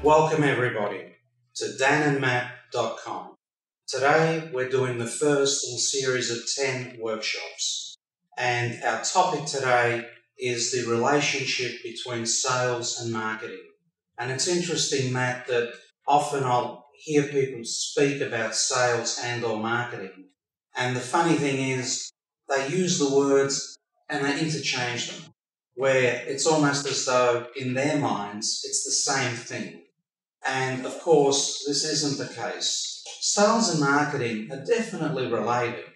Welcome everybody to danandmatt.com. Today we're doing the first in a series of 10 workshops, and our topic today is the relationship between sales and marketing. And it's interesting, Matt, that often I'll hear people speak about sales and or marketing, and the funny thing is they use the words and they interchange them, where it's almost as though in their minds it's the same thing. And of course, this isn't the case. Sales and marketing are definitely related,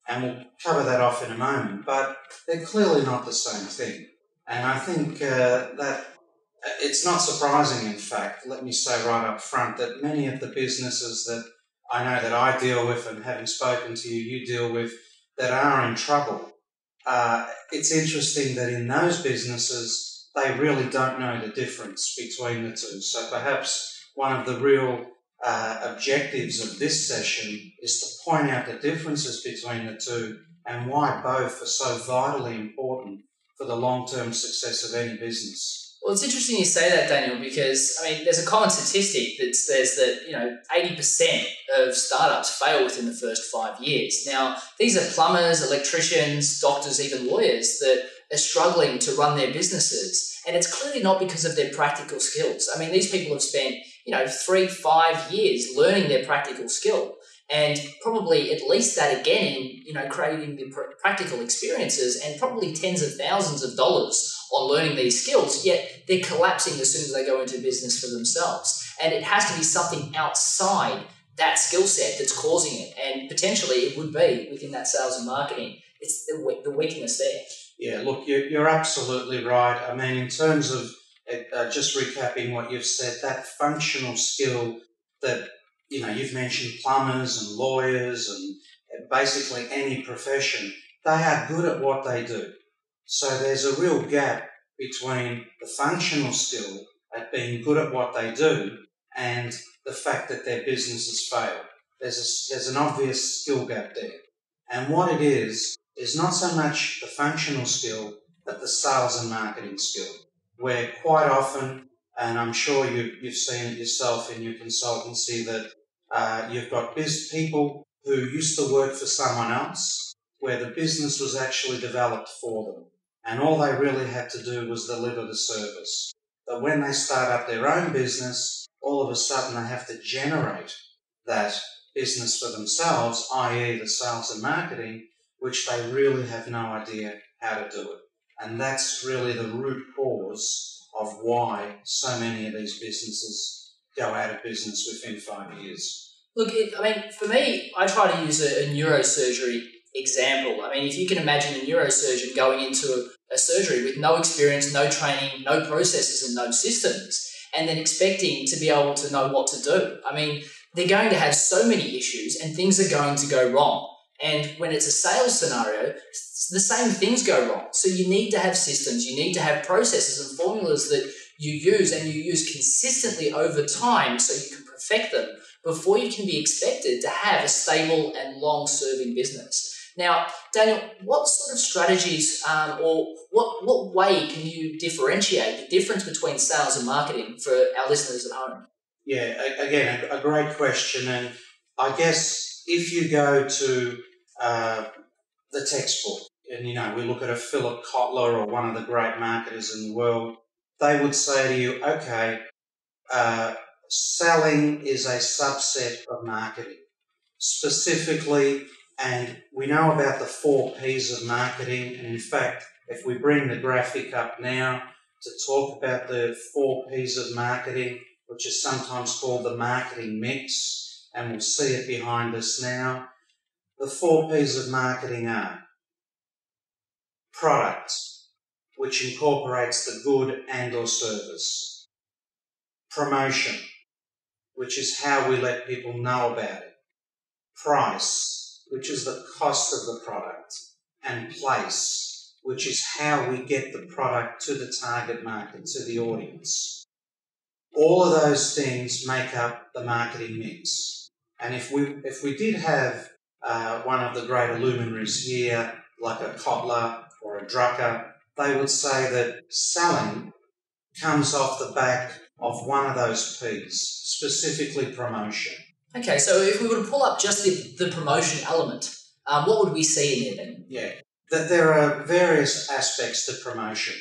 and we'll cover that off in a moment, but they're clearly not the same thing. And I think that it's not surprising, in fact, let me say right up front, that many of the businesses that I know that I deal with and having spoken to you, you deal with, that are in trouble. It's interesting that in those businesses, they really don't know the difference between the two. So perhaps one of the real objectives of this session is to point out the differences between the two and why both are so vitally important for the long-term success of any business. Well, it's interesting you say that, Daniel, because, there's a common statistic that says that, 80% of startups fail within the first 5 years. Now, these are plumbers, electricians, doctors, even lawyers that are struggling to run their businesses. And it's clearly not because of their practical skills. These people have spent, 3-5 years learning their practical skill, and probably at least that again in, creating the practical experiences, and probably tens of thousands of dollars on learning these skills, yet they're collapsing as soon as they go into business for themselves. And it has to be something outside that skill set that's causing it, and potentially it would be within that sales and marketing. It's the weakness there. Yeah, look, you're absolutely right. In terms of just recapping what you've said, that functional skill that, you've mentioned plumbers and lawyers and basically any profession, they are good at what they do. So there's a real gap between the functional skill at being good at what they do and the fact that their businesses fail. There's an obvious skill gap there. And what it is not so much the functional skill, but the sales and marketing skill, where quite often, and I'm sure you've seen it yourself in your consultancy, that you've got people who used to work for someone else, where the business was actually developed for them, and all they really had to do was deliver the service. But when they start up their own business, all of a sudden they have to generate that business for themselves, i.e. the sales and marketing, which they really have no idea how to do it. And that's really the root cause of why so many of these businesses go out of business within 5 years. Look, for me, I try to use a neurosurgery example. If you can imagine a neurosurgeon going into a surgery with no experience, no training, no processes and no systems, and then expecting to be able to know what to do. They're going to have so many issues and things are going to go wrong. And when it's a sales scenario, the same things go wrong. So you need to have systems, you need to have processes and formulas that you use, and you use consistently over time so you can perfect them before you can be expected to have a stable and long-serving business. Now, Daniel, what sort of strategies or what way can you differentiate the difference between sales and marketing for our listeners at home? Yeah, again, a great question. And I guess if you go to the textbook and, we look at a Philip Kotler or one of the great marketers in the world, they would say to you, okay, selling is a subset of marketing. Specifically, and we know about the 4 Ps of marketing, and in fact, if we bring the graphic up now to talk about the 4 Ps of marketing, which is sometimes called the marketing mix, and we'll see it behind us now, the 4 Ps of marketing are product, which incorporates the good and or service; promotion, which is how we let people know about it; price, which is the cost of the product; and place, which is how we get the product to the target market, to the audience. All of those things make up the marketing mix. And if we did have one of the great luminaries here, like a Kotler or a Drucker, they would say that selling comes off the back of one of those P's, specifically promotion. Okay, so if we were to pull up just the promotion element, what would we see in here then? Yeah, that there are various aspects to promotion.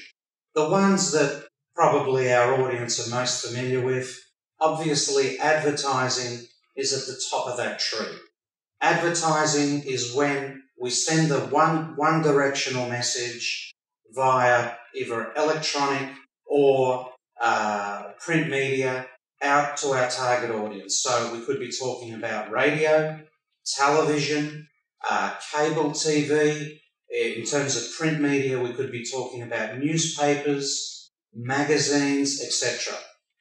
The ones that probably our audience are most familiar with, obviously advertising is at the top of that tree. Advertising is when we send a one directional message via either electronic or print media out to our target audience. So we could be talking about radio, television, cable TV. In terms of print media, we could be talking about newspapers, magazines, etc.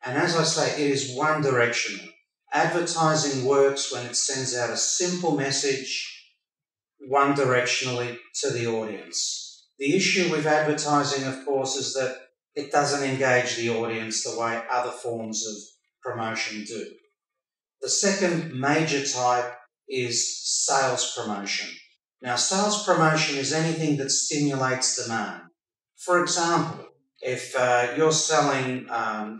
And as I say, it is one directional. Advertising works when it sends out a simple message one directionally to the audience. The issue with advertising, of course, is that it doesn't engage the audience the way other forms of promotion do. The second major type is sales promotion. Now, sales promotion is anything that stimulates demand. For example, if you're selling a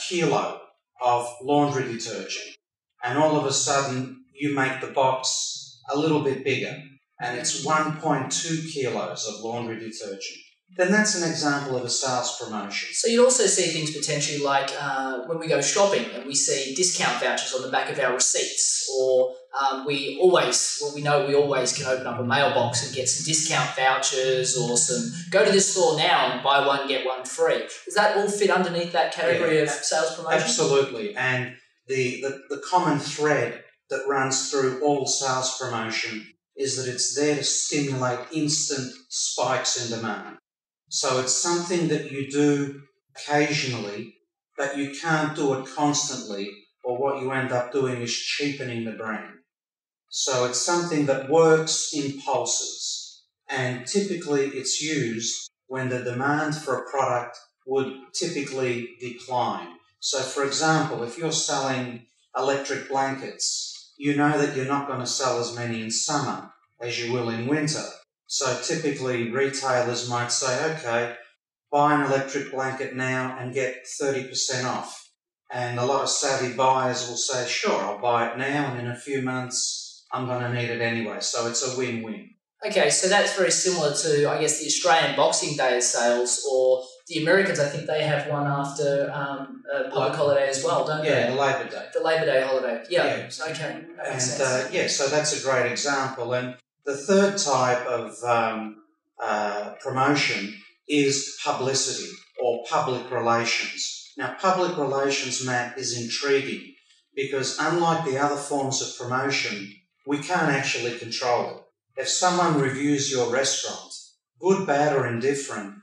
kilo of laundry detergent and all of a sudden you make the box a little bit bigger and it's 1.2 kilos of laundry detergent, then that's an example of a sales promotion. So you'd also see things potentially like when we go shopping and we see discount vouchers on the back of our receipts, or we always can open up a mailbox and get some discount vouchers, or some go to this store now and buy one, get one free. Does that all fit underneath that category of sales promotion? Absolutely. And the common thread that runs through all sales promotion is that it's there to stimulate instant spikes in demand. So it's something that you do occasionally, but you can't do it constantly, or what you end up doing is cheapening the brand. So it's something that works in pulses, and typically it's used when the demand for a product would typically decline. So for example, if you're selling electric blankets, you know that you're not going to sell as many in summer as you will in winter. So typically retailers might say, okay, buy an electric blanket now and get 30% off. And a lot of savvy buyers will say, sure, I'll buy it now and in a few months I'm going to need it anyway. So it's a win-win. Okay, so that's very similar to, I guess, the Australian Boxing Day sales, or the Americans, I think they have one after a public holiday as well, don't they? Yeah, the Labor Day. The Labor Day holiday, yeah. Okay. That makes sense. So that's a great example. And the third type of promotion is publicity or public relations. Now, public relations, Matt, is intriguing because unlike the other forms of promotion, we can't actually control it. If someone reviews your restaurant, good, bad, or indifferent,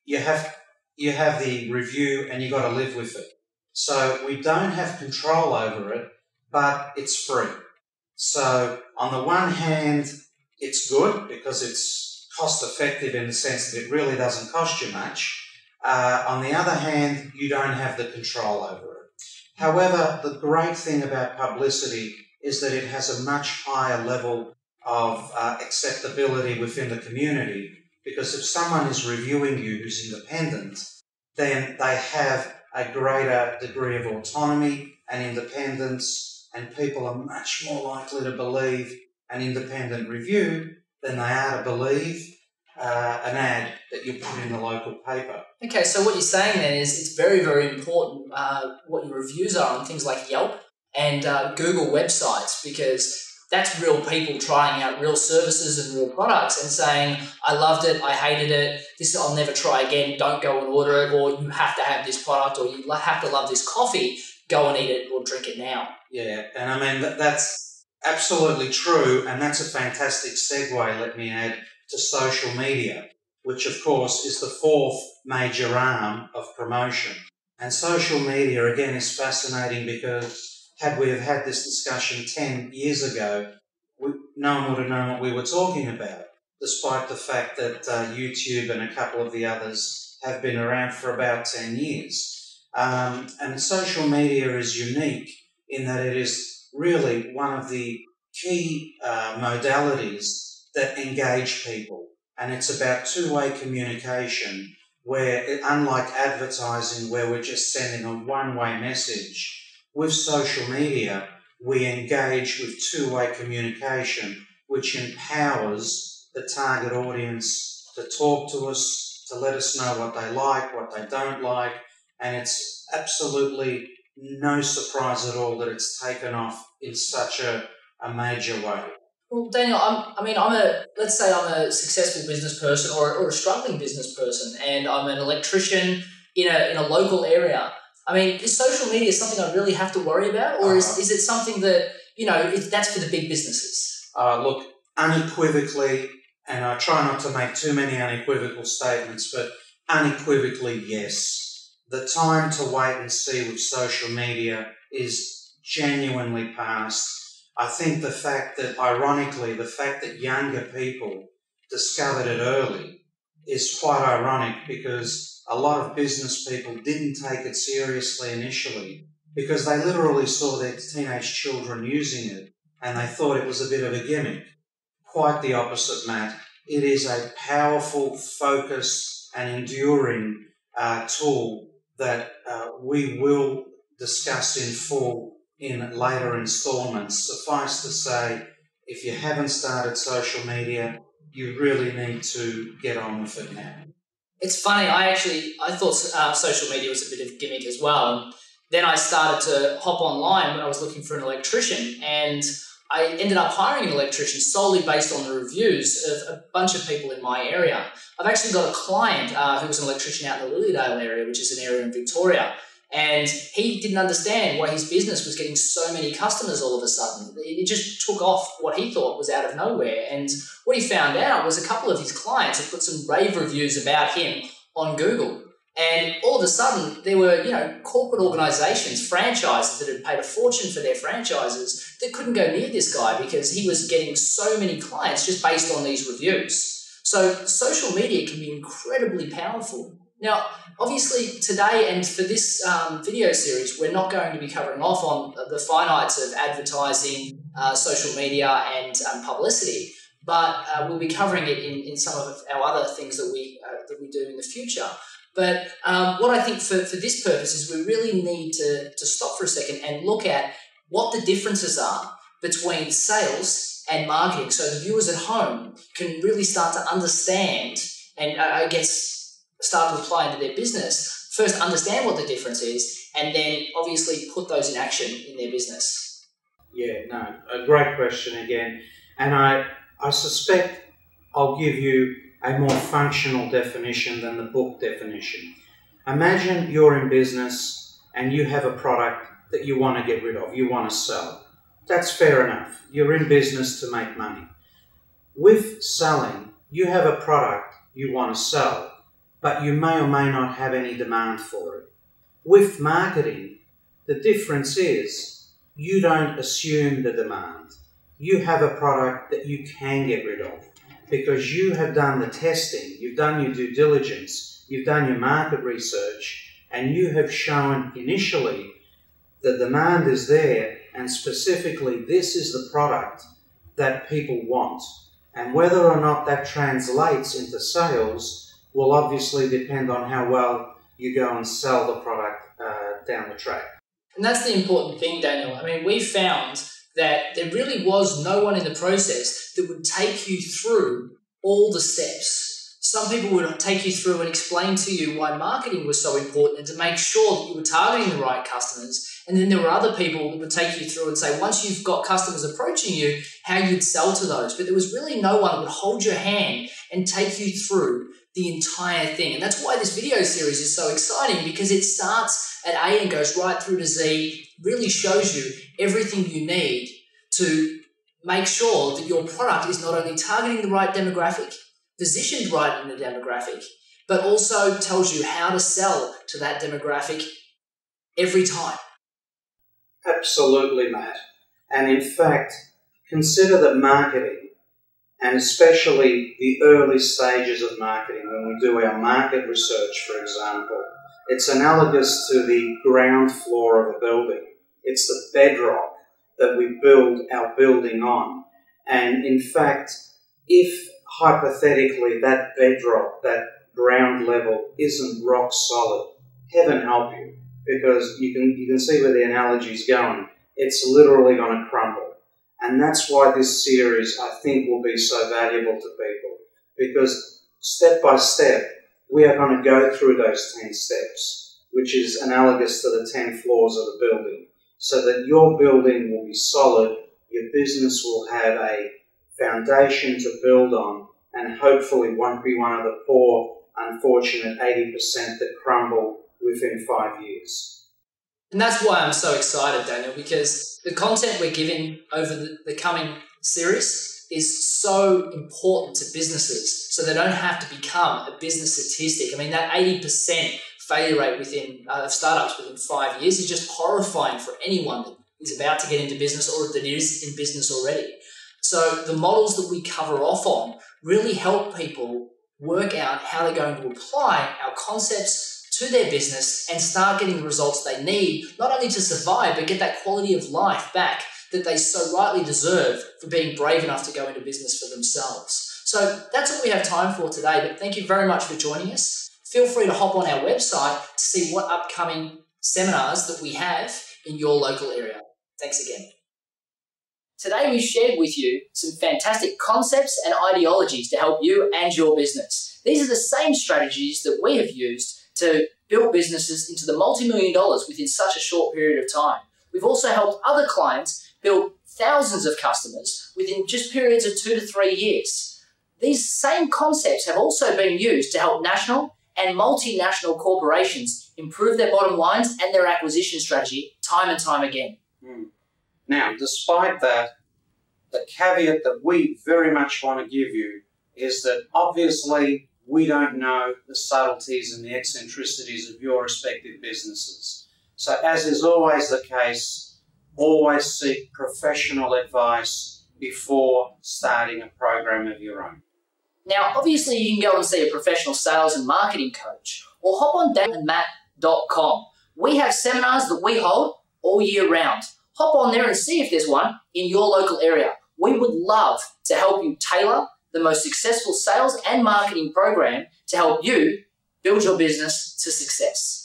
you have the review and you've got to live with it. So we don't have control over it, but it's free. So on the one hand, it's good because it's cost effective in the sense that it really doesn't cost you much. On the other hand, you don't have the control over it. However, the great thing about publicity is that it has a much higher level of acceptability within the community, because if someone is reviewing you who's independent, then they have a greater degree of autonomy and independence, and people are much more likely to believe an independent review than they are to believe an ad that you put in the local paper. Okay, so what you're saying then is it's very, very important what your reviews are on things like Yelp and Google websites, because that's real people trying out real services and real products and saying, I loved it, I hated it, this I'll never try again, don't go and order it, or you have to have this product, or you have to love this coffee, go and eat it or drink it now. Yeah, and I mean, that's absolutely true, and that's a fantastic segue, let me add, to social media, which of course is the fourth major arm of promotion. And social media, again, is fascinating because had we have had this discussion 10 years ago, no one would have known what we were talking about, despite the fact that YouTube and a couple of the others have been around for about 10 years. And social media is unique in that it is really one of the key modalities that engage people. And it's about two-way communication where, unlike advertising, where we're just sending a one-way message, with social media, we engage with two-way communication, which empowers the target audience to talk to us, to let us know what they like, what they don't like, and it's absolutely no surprise at all that it's taken off in such a major way. Well, Daniel, let's say I'm a successful business person or a struggling business person, and I'm an electrician in a local area. I mean, is social media something I really have to worry about, or is it something that, that's for the big businesses? Look, unequivocally, and I try not to make too many unequivocal statements, but unequivocally, yes. The time to wait and see with social media is genuinely past. I think the fact that younger people discovered it early is quite ironic, because a lot of business people didn't take it seriously initially because they literally saw their teenage children using it and they thought it was a bit of a gimmick. Quite the opposite, Matt. It is a powerful, focused and enduring tool that we will discuss in full in later installments. Suffice to say, if you haven't started social media, you really need to get on with it now. It's funny, I thought social media was a bit of a gimmick as well. And then I started to hop online when I was looking for an electrician, and I ended up hiring an electrician solely based on the reviews of a bunch of people in my area. I've actually got a client who was an electrician out in the Lilydale area, which is an area in Victoria, and he didn't understand why his business was getting so many customers all of a sudden. It just took off what he thought was out of nowhere. And what he found out was a couple of his clients had put some rave reviews about him on Google. And all of a sudden, there were, corporate organisations, franchises that had paid a fortune for their franchises that couldn't go near this guy because he was getting so many clients just based on these reviews. So social media can be incredibly powerful. Now, obviously, today and for this video series, we're not going to be covering off on the finites of advertising, social media and publicity, but we'll be covering it in some of our other things that we do in the future. But what I think for this purpose is we really need to stop for a second and look at what the differences are between sales and marketing, so the viewers at home can really start to understand and I guess start to apply into their business. First, understand what the difference is, and then obviously put those in action in their business. Yeah, no, a great question again. And I suspect I'll give you a more functional definition than the book definition. Imagine you're in business and you have a product that you want to get rid of, you want to sell. That's fair enough. You're in business to make money. With selling, you have a product you want to sell, but you may or may not have any demand for it. With marketing, the difference is you don't assume the demand. You have a product that you can get rid of because you have done the testing, you've done your due diligence, you've done your market research, and you have shown initially the demand is there, and specifically this is the product that people want. And whether or not that translates into sales will obviously depend on how well you go and sell the product down the track. And that's the important thing, Daniel. I mean, we found that there really was no one in the process that would take you through all the steps. Some people would take you through and explain to you why marketing was so important and to make sure that you were targeting the right customers. And then there were other people that would take you through and say, once you've got customers approaching you, how you'd sell to those. But there was really no one that would hold your hand and take you through the entire thing. And that's why this video series is so exciting, because it starts at A and goes right through to Z, really shows you everything you need to make sure that your product is not only targeting the right demographic, positioned right in the demographic, but also tells you how to sell to that demographic every time. Absolutely, Matt. And in fact, consider that marketing, and especially the early stages of marketing, when we do our market research, for example, it's analogous to the ground floor of a building. It's the bedrock that we build our building on. And in fact, if hypothetically that bedrock, that ground level isn't rock solid, heaven help you, because you can see where the analogy is going. It's literally going to crumble. And that's why this series, I think, will be so valuable to people, because step by step, we are going to go through those 10 steps, which is analogous to the 10 floors of a building, so that your building will be solid, your business will have a foundation to build on, and hopefully won't be one of the poor, unfortunate 80% that crumble within 5 years. And that's why I'm so excited, Daniel, because the content we're giving over the coming series is so important to businesses, so they don't have to become a business statistic. I mean, that 80% failure rate within startups within 5 years is just horrifying for anyone that is about to get into business or that is in business already. So the models that we cover off on really help people work out how they're going to apply our concepts to their business and start getting the results they need, not only to survive, but get that quality of life back that they so rightly deserve for being brave enough to go into business for themselves. So that's all we have time for today, but thank you very much for joining us. Feel free to hop on our website to see what upcoming seminars that we have in your local area. Thanks again. Today we've shared with you some fantastic concepts and ideologies to help you and your business. These are the same strategies that we have used to build businesses into the multi-million dollars within such a short period of time. We've also helped other clients build thousands of customers within just periods of 2 to 3 years. These same concepts have also been used to help national and multinational corporations improve their bottom lines and their acquisition strategy time and time again. Now, despite that, the caveat that we very much want to give you is that obviously we don't know the subtleties and the eccentricities of your respective businesses. So as is always the case, always seek professional advice before starting a program of your own. Now, obviously you can go and see a professional sales and marketing coach or hop on danandmatt.com. We have seminars that we hold all year round. Hop on there and see if there's one in your local area. We would love to help you tailor the most successful sales and marketing program to help you build your business to success.